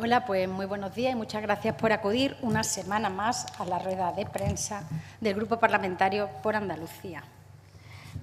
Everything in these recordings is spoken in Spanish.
Hola, pues muy buenos días y muchas gracias por acudir una semana más a la rueda de prensa del Grupo Parlamentario por Andalucía.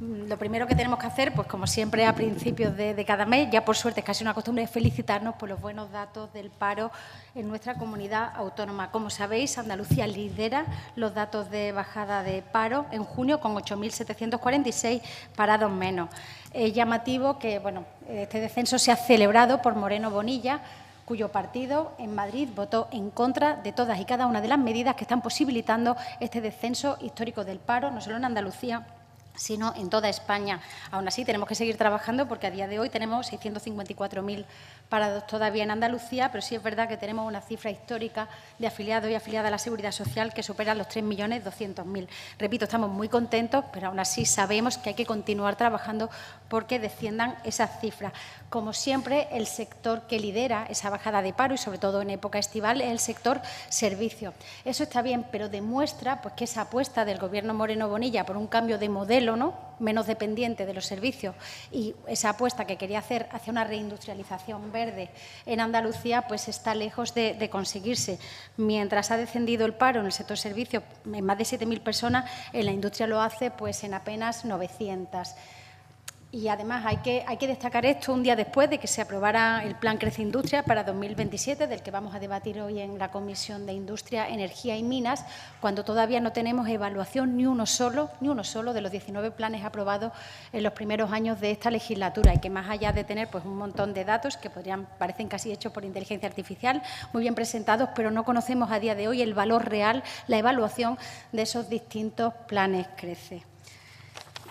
Lo primero que tenemos que hacer, pues como siempre a principios de cada mes, ya por suerte es casi una costumbre, es felicitarnos por los buenos datos del paro en nuestra comunidad autónoma. Como sabéis, Andalucía lidera los datos de bajada de paro en junio con 8.746 parados menos. Es llamativo que este descenso se ha celebrado por Moreno Bonilla, cuyo partido en Madrid votó en contra de todas y cada una de las medidas que están posibilitando este descenso histórico del paro, no solo en Andalucía, sino en toda España. Aún así, tenemos que seguir trabajando porque a día de hoy tenemos 654.000 parados todavía en Andalucía, pero sí es verdad que tenemos una cifra histórica de afiliados y afiliadas a la Seguridad Social que supera los 3.200.000. Repito, estamos muy contentos, pero aún así sabemos que hay que continuar trabajando porque desciendan esas cifras. Como siempre, el sector que lidera esa bajada de paro y sobre todo en época estival es el sector servicios. Eso está bien, pero demuestra que esa apuesta del Gobierno Moreno Bonilla por un cambio de modelo, menos dependiente de los servicios, y esa apuesta que quería hacer hacia una reindustrialización verde en Andalucía, pues está lejos de conseguirse. Mientras ha descendido el paro en el sector servicios en más de 7.000 personas, en la industria lo hace pues en apenas 900. Y además hay que destacar esto un día después de que se aprobara el Plan Crece Industria para 2027, del que vamos a debatir hoy en la Comisión de Industria, Energía y Minas, cuando todavía no tenemos evaluación ni uno solo de los 19 planes aprobados en los primeros años de esta legislatura, y que más allá de tener pues un montón de datos que parecen casi hechos por inteligencia artificial, muy bien presentados, pero no conocemos a día de hoy el valor real, la evaluación de esos distintos planes Crece.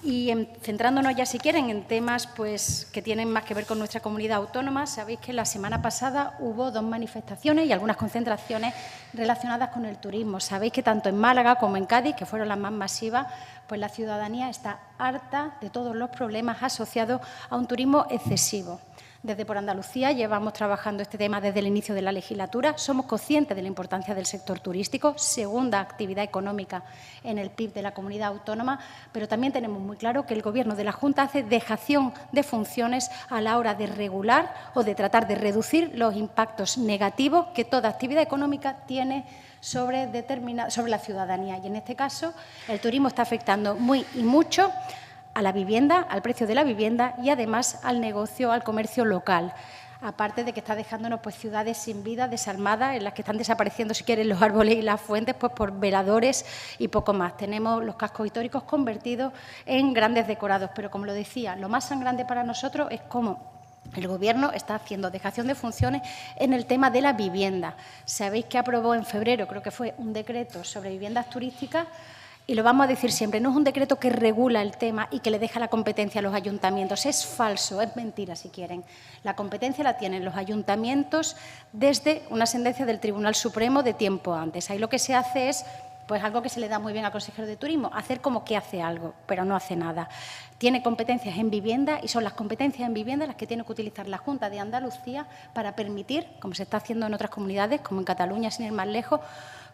Y centrándonos ya, si quieren, en temas pues, que tienen más que ver con nuestra comunidad autónoma, sabéis que la semana pasada hubo 2 manifestaciones y algunas concentraciones relacionadas con el turismo. Sabéis que tanto en Málaga como en Cádiz, que fueron las más masivas, pues la ciudadanía está harta de todos los problemas asociados a un turismo excesivo. Desde Por Andalucía llevamos trabajando este tema desde el inicio de la legislatura. Somos conscientes de la importancia del sector turístico, segunda actividad económica en el PIB de la comunidad autónoma, pero también tenemos muy claro que el Gobierno de la Junta hace dejación de funciones a la hora de regular o de tratar de reducir los impactos negativos que toda actividad económica tiene sobre la ciudadanía. Y en este caso, el turismo está afectando muy y mucho a la vivienda, al precio de la vivienda y además al negocio, al comercio local. Aparte de que está dejándonos pues, ciudades sin vida, desarmadas, en las que están desapareciendo, si quieren, los árboles y las fuentes pues, por veladores y poco más. Tenemos los cascos históricos convertidos en grandes decorados, pero como lo decía, lo más sangrante para nosotros es cómo el Gobierno está haciendo dejación de funciones en el tema de la vivienda. Sabéis que aprobó en febrero, creo que fue, un decreto sobre viviendas turísticas. Y lo vamos a decir siempre, no es un decreto que regula el tema y que le deja la competencia a los ayuntamientos. Es falso, es mentira, si quieren. La competencia la tienen los ayuntamientos desde una sentencia del Tribunal Supremo de tiempo antes. Ahí lo que se hace es pues algo que se le da muy bien al consejero de Turismo, hacer como que hace algo, pero no hace nada. Tiene competencias en vivienda y son las competencias en vivienda las que tiene que utilizar la Junta de Andalucía para permitir, como se está haciendo en otras comunidades, como en Cataluña, sin ir más lejos,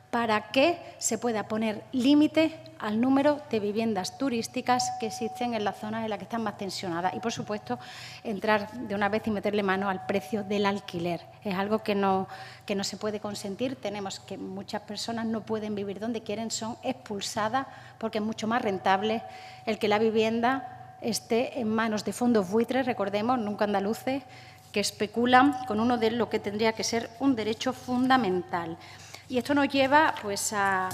para que se pueda poner límite al número de viviendas turísticas que existen en las zonas en las que están más tensionadas. Y, por supuesto, entrar de una vez y meterle mano al precio del alquiler. Es algo que no se puede consentir. Tenemos que muchas personas no pueden vivir donde quieren, son expulsadas porque es mucho más rentable el que la vivienda esté en manos de fondos buitres, recordemos, nunca andaluces, que especulan con uno de lo que tendría que ser un derecho fundamental. Y esto nos lleva pues, a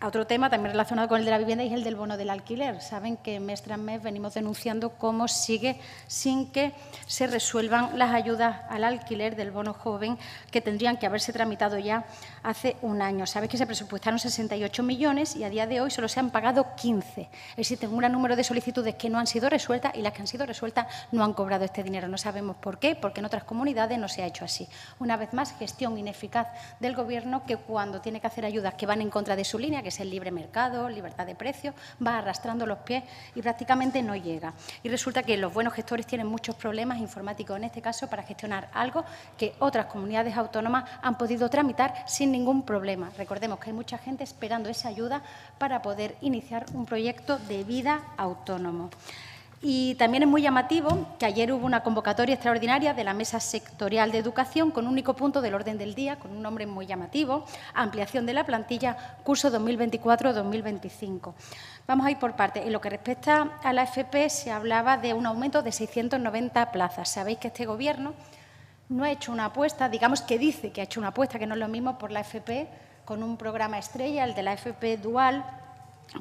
otro tema también relacionado con el de la vivienda y es el del bono del alquiler. Saben que mes tras mes venimos denunciando cómo sigue sin que se resuelvan las ayudas al alquiler del bono joven que tendrían que haberse tramitado ya hace un año. Sabéis que se presupuestaron 68 millones y a día de hoy solo se han pagado 15. Existen un gran número de solicitudes que no han sido resueltas y las que han sido resueltas no han cobrado este dinero. No sabemos por qué, porque en otras comunidades no se ha hecho así. Una vez más, gestión ineficaz del Gobierno que cuando tiene que hacer ayudas que van en contra de su línea, que es el libre mercado, libertad de precios, va arrastrando los pies y prácticamente no llega. Y resulta que los buenos gestores tienen muchos problemas informáticos, en este caso, para gestionar algo que otras comunidades autónomas han podido tramitar sin ningún problema. Recordemos que hay mucha gente esperando esa ayuda para poder iniciar un proyecto de vida autónomo. Y también es muy llamativo que ayer hubo una convocatoria extraordinaria de la Mesa Sectorial de Educación con un único punto del orden del día, con un nombre muy llamativo, ampliación de la plantilla, curso 2024-2025. Vamos a ir por partes. En lo que respecta a la FP, se hablaba de un aumento de 690 plazas. Sabéis que este Gobierno no ha hecho una apuesta, digamos que dice que ha hecho una apuesta, que no es lo mismo, por la FP, con un programa estrella, el de la FP Dual,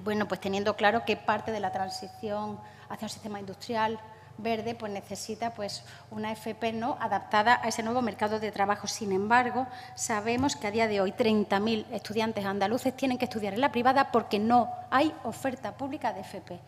bueno, pues teniendo claro que parte de la transición hacia un sistema industrial verde pues necesita pues una FP no adaptada a ese nuevo mercado de trabajo. Sin embargo, sabemos que a día de hoy 30.000 estudiantes andaluces tienen que estudiar en la privada porque no hay oferta pública de FP.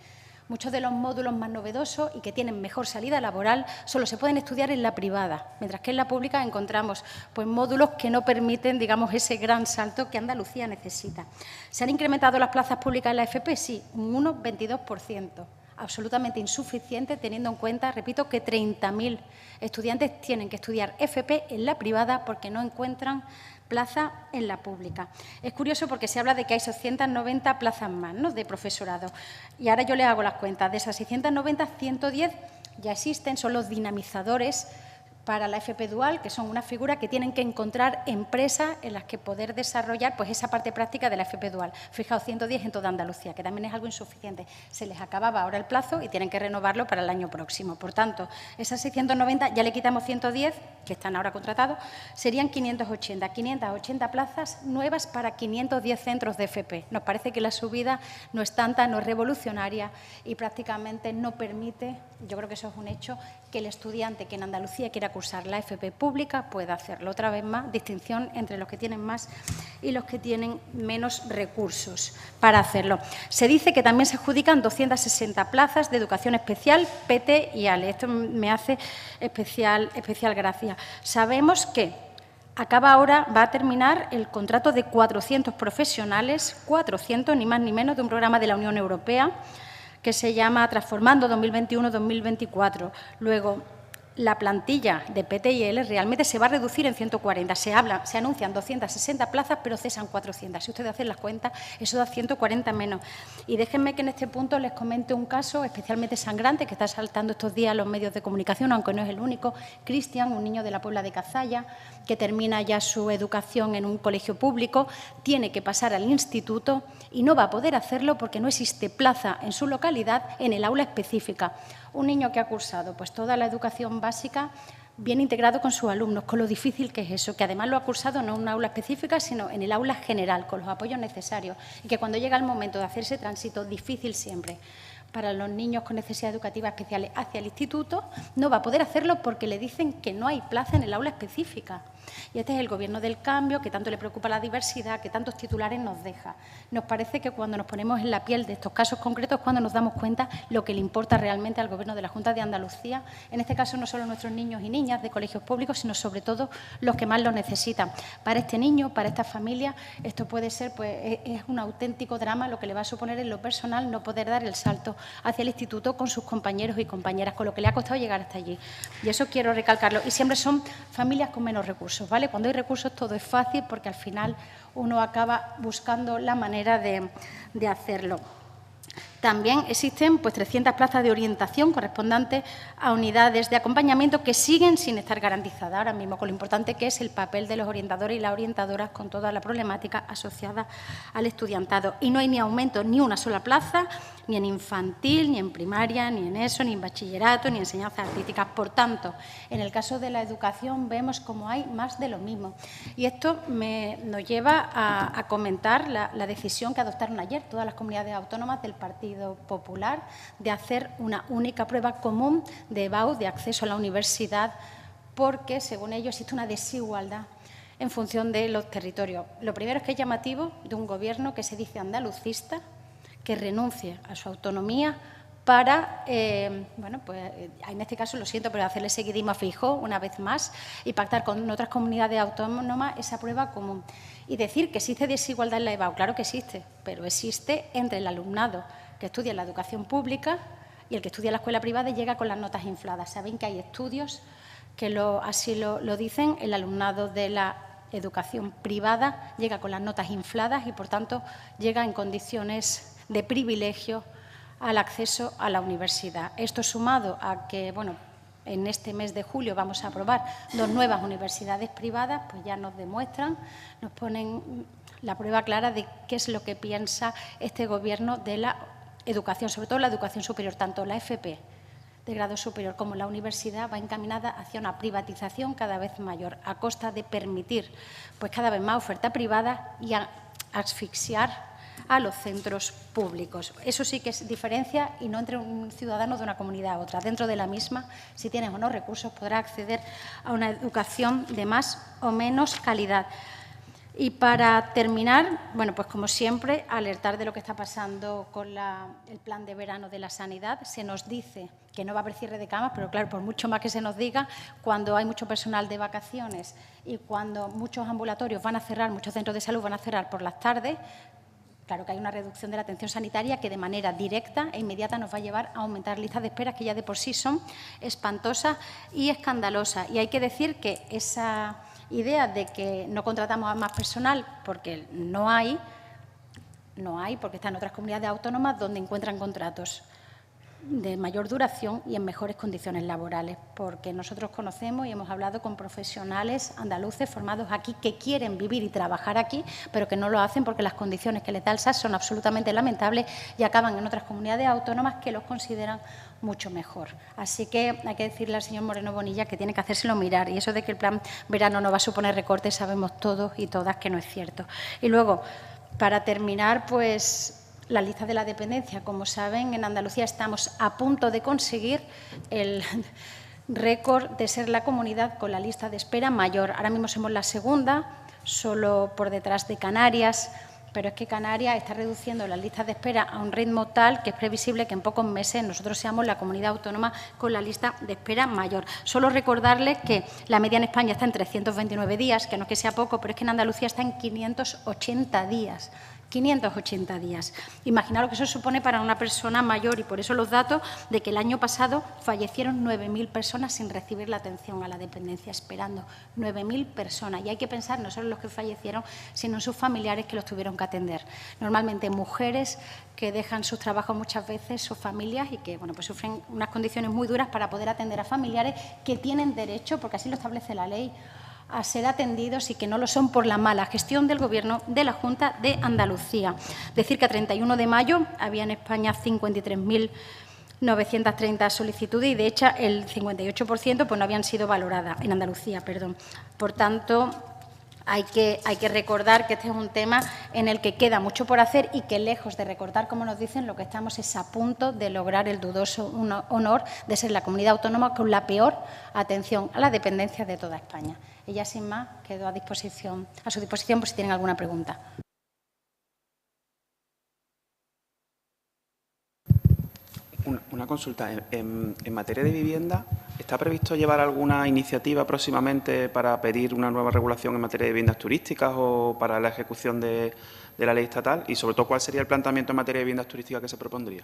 Muchos de los módulos más novedosos y que tienen mejor salida laboral solo se pueden estudiar en la privada, mientras que en la pública encontramos pues, módulos que no permiten, digamos, ese gran salto que Andalucía necesita. ¿Se han incrementado las plazas públicas en la FP? Sí, un 1,22%. Absolutamente insuficiente, teniendo en cuenta, repito, que 30.000 estudiantes tienen que estudiar FP en la privada porque no encuentran plaza en la pública. Es curioso porque se habla de que hay 690 plazas más, ¿no?, de profesorado. Y ahora yo les hago las cuentas. De esas 690, 110 ya existen, son los dinamizadores para la FP Dual, que son una figura que tienen que encontrar empresas en las que poder desarrollar pues, esa parte práctica de la FP Dual. Fijaos, 110 en toda Andalucía, que también es algo insuficiente. Se les acababa ahora el plazo y tienen que renovarlo para el año próximo. Por tanto, esas 690 ya le quitamos 110, que están ahora contratados, serían 580. 580 plazas nuevas para 510 centros de FP. Nos parece que la subida no es tanta, no es revolucionaria y prácticamente no permite, yo creo que eso es un hecho, que el estudiante que en Andalucía quiera cursar la FP pública pueda hacerlo. Otra vez más, distinción entre los que tienen más y los que tienen menos recursos para hacerlo. Se dice que también se adjudican 260 plazas de educación especial, PT y ALE. Esto me hace especial gracia. Sabemos que acaba ahora, va a terminar el contrato de 400 profesionales, 400, ni más ni menos, de un programa de la Unión Europea que se llama Transformando 2021-2024. Luego, la plantilla de PTIL realmente se va a reducir en 140. Se anuncian 260 plazas, pero cesan 400. Si ustedes hacen las cuentas, eso da 140 menos. Y déjenme que en este punto les comente un caso especialmente sangrante que está saltando estos días en los medios de comunicación, aunque no es el único. Cristian, un niño de la Puebla de Cazalla, que termina ya su educación en un colegio público, tiene que pasar al instituto y no va a poder hacerlo porque no existe plaza en su localidad en el aula específica. Un niño que ha cursado pues, toda la educación básica bien integrado con sus alumnos, con lo difícil que es eso, que además lo ha cursado no en una aula específica, sino en el aula general, con los apoyos necesarios, y que cuando llega el momento de hacer ese tránsito difícil siempre para los niños con necesidades educativas especiales hacia el instituto, no va a poder hacerlo porque le dicen que no hay plaza en el aula específica. Y este es el Gobierno del cambio, que tanto le preocupa la diversidad, que tantos titulares nos deja. Nos parece que cuando nos ponemos en la piel de estos casos concretos es cuando nos damos cuenta lo que le importa realmente al Gobierno de la Junta de Andalucía, en este caso no solo nuestros niños y niñas de colegios públicos, sino sobre todo los que más lo necesitan. Para este niño, para esta familia, esto puede ser, pues, es un auténtico drama lo que le va a suponer en lo personal no poder dar el salto hacia el instituto con sus compañeros y compañeras, con lo que le ha costado llegar hasta allí. Y eso quiero recalcarlo. Y siempre son familias con menos recursos, ¿vale? Cuando hay recursos todo es fácil porque al final uno acaba buscando la manera de hacerlo. También existen pues, 300 plazas de orientación correspondantes a unidades de acompañamiento que siguen sin estar garantizadas ahora mismo, con lo importante que es el papel de los orientadores y las orientadoras con toda la problemática asociada al estudiantado. Y no hay ni aumento ni una sola plaza, ni en infantil, ni en primaria, ni en ESO, ni en bachillerato, ni en enseñanzas artísticas. Por tanto, en el caso de la educación vemos como hay más de lo mismo. Y esto nos lleva a comentar la decisión que adoptaron ayer todas las comunidades autónomas del Partido Popular de hacer una única prueba común de EBAU, de acceso a la universidad, porque, según ellos, existe una desigualdad en función de los territorios. Lo primero es que es llamativo de un Gobierno que se dice andalucista, que renuncie a su autonomía para, bueno, pues en este caso lo siento, pero hacerle seguidismo a Feijóo una vez más y pactar con otras comunidades autónomas esa prueba común. Y decir que existe desigualdad en la EBAU, claro que existe, pero existe entre el alumnado que estudia en la educación pública y el que estudia en la escuela privada y llega con las notas infladas. Saben que hay estudios que así lo dicen, el alumnado de la educación privada llega con las notas infladas y, por tanto, llega en condiciones de privilegio al acceso a la universidad. Esto sumado a que, bueno, en este mes de julio vamos a aprobar 2 nuevas universidades privadas, pues ya nos demuestran, nos ponen la prueba clara de qué es lo que piensa este Gobierno de la educación, sobre todo la educación superior, tanto la FP de grado superior como la universidad va encaminada hacia una privatización cada vez mayor, a costa de permitir pues cada vez más oferta privada y asfixiar a los centros públicos. Eso sí que es diferencia y no entre un ciudadano de una comunidad a otra. Dentro de la misma, si tienes o no recursos, podrá acceder a una educación de más o menos calidad. Y para terminar, bueno, pues como siempre, alertar de lo que está pasando con el plan de verano de la sanidad. Se nos dice que no va a haber cierre de camas, pero claro, por mucho más que se nos diga, cuando hay mucho personal de vacaciones y cuando muchos ambulatorios van a cerrar, muchos centros de salud van a cerrar por las tardes, claro que hay una reducción de la atención sanitaria que de manera directa e inmediata nos va a llevar a aumentar listas de espera que ya de por sí son espantosas y escandalosas. Y hay que decir que esa idea de que no contratamos a más personal porque no hay, porque están en otras comunidades autónomas donde encuentran contratos de mayor duración y en mejores condiciones laborales, porque nosotros conocemos y hemos hablado con profesionales andaluces formados aquí que quieren vivir y trabajar aquí, pero que no lo hacen porque las condiciones que les da el SAS son absolutamente lamentables y acaban en otras comunidades autónomas que los consideran mucho mejor. Así que hay que decirle al señor Moreno Bonilla que tiene que hacérselo mirar, y eso de que el plan verano no va a suponer recortes sabemos todos y todas que no es cierto. Y luego, para terminar, pues la lista de la dependencia. Como saben, en Andalucía estamos a punto de conseguir el récord de ser la comunidad con la lista de espera mayor. Ahora mismo somos la segunda, solo por detrás de Canarias, pero es que Canarias está reduciendo las listas de espera a un ritmo tal que es previsible que en pocos meses nosotros seamos la comunidad autónoma con la lista de espera mayor. Solo recordarles que la media en España está en 329 días, que no es que sea poco, pero es que en Andalucía está en 580 días. 580 días. Imaginaos lo que eso supone para una persona mayor y por eso los datos de que el año pasado fallecieron 9.000 personas sin recibir la atención a la dependencia, esperando 9.000 personas. Y hay que pensar no solo en los que fallecieron, sino en sus familiares que los tuvieron que atender. Normalmente mujeres que dejan sus trabajos muchas veces, sus familias, y que bueno, pues sufren unas condiciones muy duras para poder atender a familiares que tienen derecho, porque así lo establece la ley, a ser atendidos y que no lo son por la mala gestión del Gobierno de la Junta de Andalucía. Decir que a 31 de mayo había en España 53.930 solicitudes y, de hecho, el 58% pues, no habían sido valoradas en Andalucía. Perdón. Por tanto, hay que recordar que este es un tema en el que queda mucho por hacer y que, lejos de recortar, como nos dicen, lo que estamos es a punto de lograr el dudoso honor de ser la comunidad autónoma con la peor atención a la dependencia de toda España. Y ya, sin más, quedo a su disposición por si tienen alguna pregunta. Una consulta. En materia de vivienda, ¿está previsto llevar alguna iniciativa próximamente para pedir una nueva regulación en materia de viviendas turísticas o para la ejecución de la ley estatal? Y, sobre todo, ¿cuál sería el planteamiento en materia de viviendas turísticas que se propondría?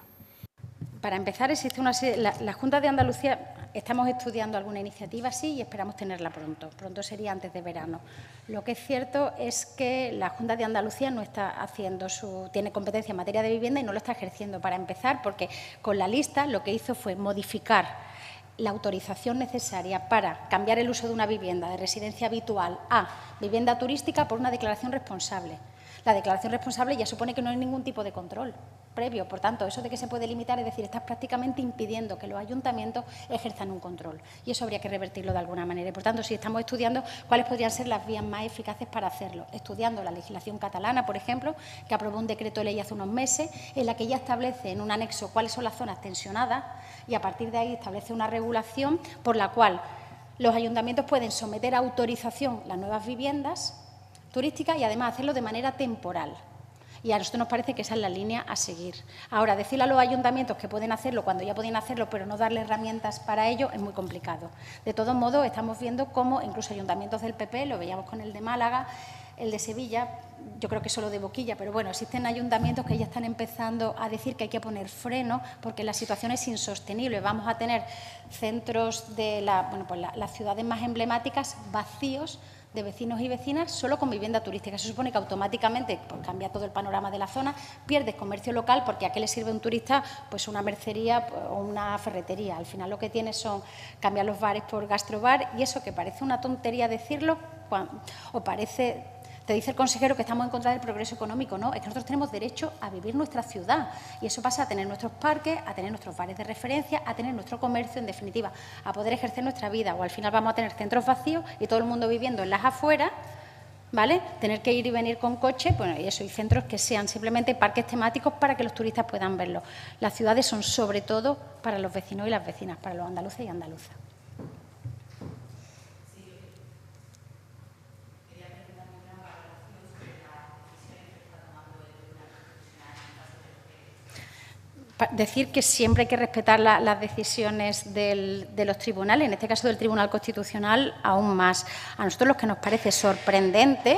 Para empezar, existe una serie, la Junta de Andalucía, estamos estudiando alguna iniciativa, sí, y esperamos tenerla pronto. Pronto sería antes de verano. Lo que es cierto es que la Junta de Andalucía no está tiene competencia en materia de vivienda y no lo está ejerciendo. Para empezar, porque con la lista lo que hizo fue modificar la autorización necesaria para cambiar el uso de una vivienda de residencia habitual a vivienda turística por una declaración responsable. La declaración responsable ya supone que no hay ningún tipo de control previo. Por tanto, eso de que se puede limitar, es decir, estás prácticamente impidiendo que los ayuntamientos ejerzan un control. Y eso habría que revertirlo de alguna manera. Y, por tanto, sí estamos estudiando cuáles podrían ser las vías más eficaces para hacerlo. Estudiando la legislación catalana, por ejemplo, que aprobó un decreto de ley hace unos meses, en la que ya establece en un anexo cuáles son las zonas tensionadas y, a partir de ahí, establece una regulación por la cual los ayuntamientos pueden someter a autorización las nuevas viviendas turísticas y, además, hacerlo de manera temporal. Y a nosotros nos parece que esa es la línea a seguir. Ahora, decirle a los ayuntamientos que pueden hacerlo cuando ya podían hacerlo, pero no darles herramientas para ello, es muy complicado. De todos modos, estamos viendo cómo incluso ayuntamientos del PP, lo veíamos con el de Málaga, el de Sevilla, yo creo que solo de boquilla, pero bueno, existen ayuntamientos que ya están empezando a decir que hay que poner freno porque la situación es insostenible. Vamos a tener centros de las ciudades más emblemáticas vacíos de vecinos y vecinas solo con vivienda turística. Se supone que automáticamente pues, cambia todo el panorama de la zona, pierdes comercio local porque ¿a qué le sirve a un turista? Pues una mercería o una ferretería. Al final lo que tienes son cambiar los bares por gastrobar y eso que parece una tontería decirlo o parece... Te dice el consejero que estamos en contra del progreso económico. No, es que nosotros tenemos derecho a vivir nuestra ciudad y eso pasa a tener nuestros parques, a tener nuestros bares de referencia, a tener nuestro comercio, en definitiva, a poder ejercer nuestra vida. O al final vamos a tener centros vacíos y todo el mundo viviendo en las afueras, ¿vale? Tener que ir y venir con coche, bueno, y eso, y centros que sean simplemente parques temáticos para que los turistas puedan verlos. Las ciudades son sobre todo para los vecinos y las vecinas, para los andaluces y andaluzas. Decir que siempre hay que respetar las decisiones de los tribunales, en este caso del Tribunal Constitucional, aún más. A nosotros lo que nos parece sorprendente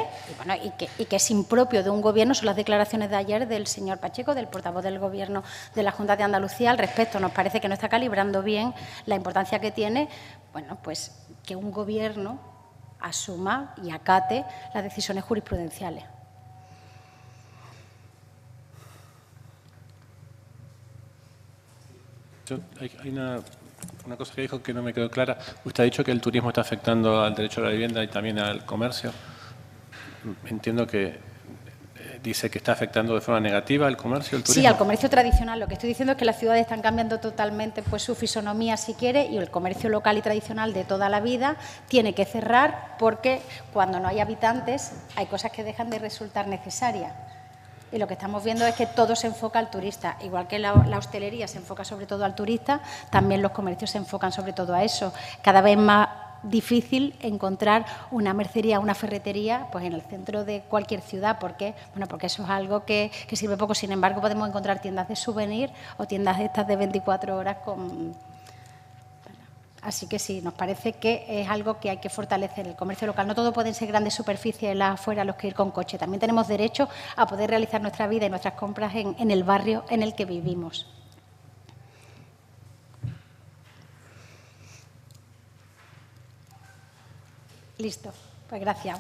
y que es impropio de un Gobierno son las declaraciones de ayer del señor Pacheco, del portavoz del Gobierno de la Junta de Andalucía, al respecto. Nos parece que no está calibrando bien la importancia que tiene, bueno, pues que un Gobierno asuma y acate las decisiones jurisprudenciales. Hay una cosa que dijo que no me quedó clara. Usted ha dicho que el turismo está afectando al derecho a la vivienda y también al comercio. Entiendo que dice que está afectando de forma negativa al comercio, al turismo. Sí, al comercio tradicional. Lo que estoy diciendo es que las ciudades están cambiando totalmente pues, su fisonomía, si quiere, y el comercio local y tradicional de toda la vida tiene que cerrar porque cuando no hay habitantes hay cosas que dejan de resultar necesarias. Y lo que estamos viendo es que todo se enfoca al turista. Igual que la hostelería se enfoca sobre todo al turista, también los comercios se enfocan sobre todo a eso. Cada vez más difícil encontrar una mercería, una ferretería pues en el centro de cualquier ciudad. ¿Por qué? Bueno, porque eso es algo que sirve poco. Sin embargo, podemos encontrar tiendas de souvenir o tiendas estas de 24 horas con... Así que sí, nos parece que es algo que hay que fortalecer, el comercio local. No todo pueden ser grandes superficies afuera a los que ir con coche. También tenemos derecho a poder realizar nuestra vida y nuestras compras en el barrio en el que vivimos. Listo, pues gracias.